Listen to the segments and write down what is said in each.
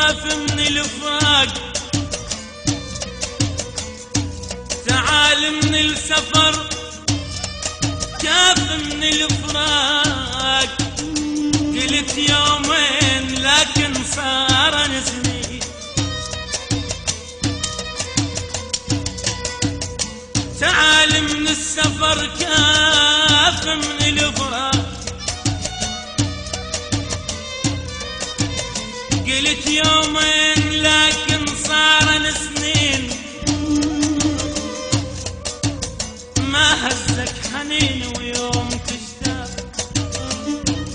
كاف من الفراق، تعال من السفر كاف من الفراق. قلت يومين لكن صار سنين، تعال من السفر كاف من الفراق. قلت يومين لكن صار سنين، ما هزك حنين ويوم تشتاق،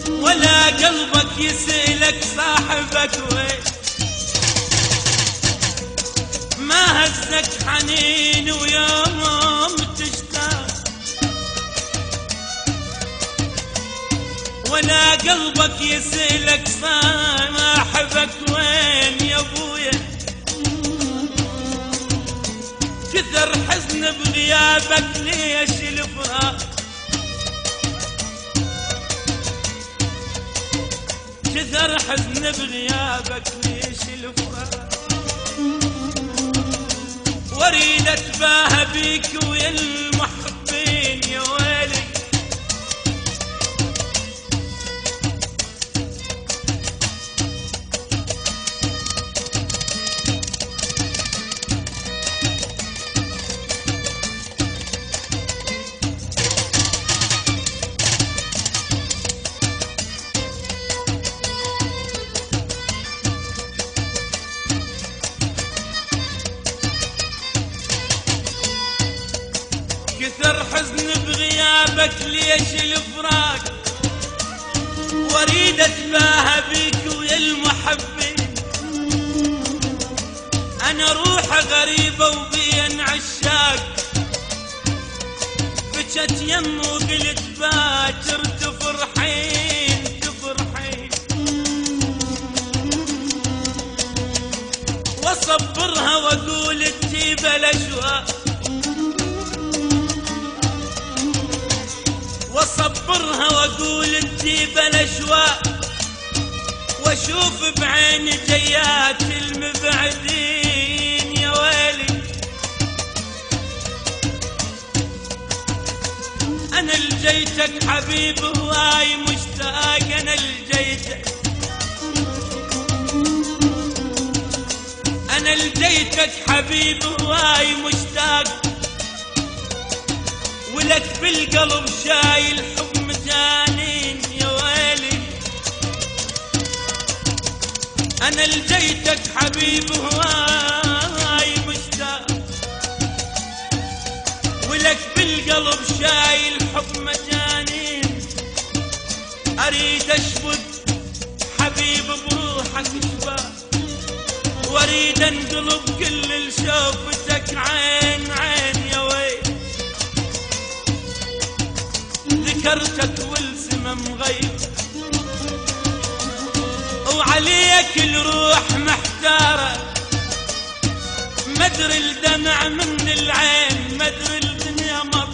ولا قلبك يسألك صاحبك وين. ما هزك حنين ويوم تشتاق، ولا قلبك يسألك صاحبك وين يا ابويا. كثر حزن بغيابك ليش الفراق، كثر حزن بغيابك ليش الفراق. واريد اتباهى بيك ويا المحبين يا ويلي. كثر حزن بغيابك ليش الفراق، واريد اتباهى بيك ويا المحبين. انا روحي غريبة وبين عشاق، بجت يم وقلت باكر تفرحين تفرحين. واصبرها واقول تجيب الاشواق، واصبرها واقول تجيب الاشواق. واشوف بعيني جيات المبعدين يا ويلي. انا لجيتك حبيب هواي مشتاق، انا لجيتك، انا لجيتك حبيب هواي مشتاق. ولك بالقلب شايل حب مجانين يا ويلي. انا لجيتك حبيب هواي مشتاق، ولك بالقلب شايل حب مجانين. اريد اشبك حبيب بروحك شباب، واريد انقلب كل الشوفتك عين عين يا ويلي. ذكرتك والسمم غيب، وعليك الروح محتارة. مدري الدمع من العين، مدري الدنيا مطارة.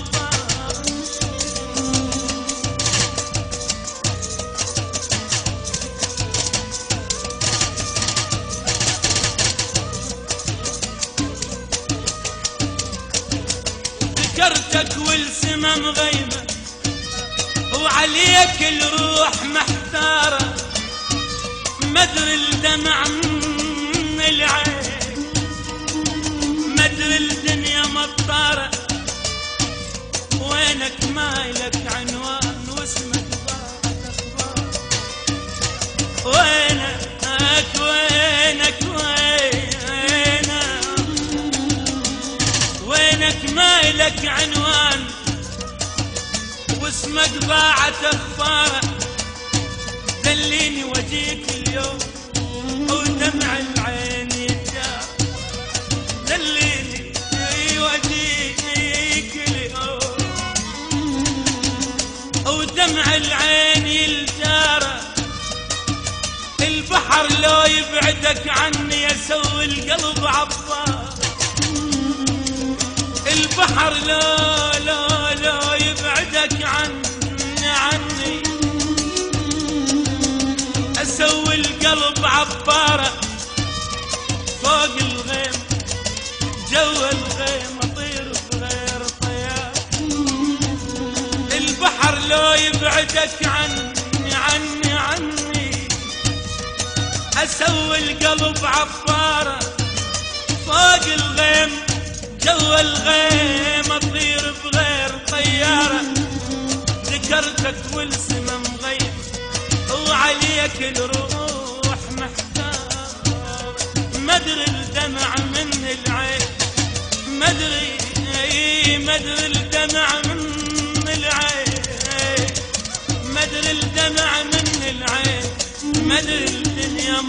ذكرتك والسمم غيبة، وعليك الروح محتارة. مدري الدمع من العين، مدري الدنيا مطارة. وينك مايلك عنوان واسمك ضاعت اخبار. وينك وينك وينك وينك مايلك عنوان واسمك ضاعت اخباره. دليني وجيك اليوم ودمع العين يتجار. دليني وجيك اليوم ودمع العين يلجاره. البحر لو يبعدك عني يسوي القلب عطار. البحر لو يبعدك عني اسوي القلب عباره. لو يبعدك عني اسوي القلب عفاره فوق الغيم جوا الغيم اطير بغير طياره ذكرتك والسما مغيم وعليك الروح محتار مدري الدمع من العين مدري الدمع من العين مدري الدمع من العين مدري الدنيا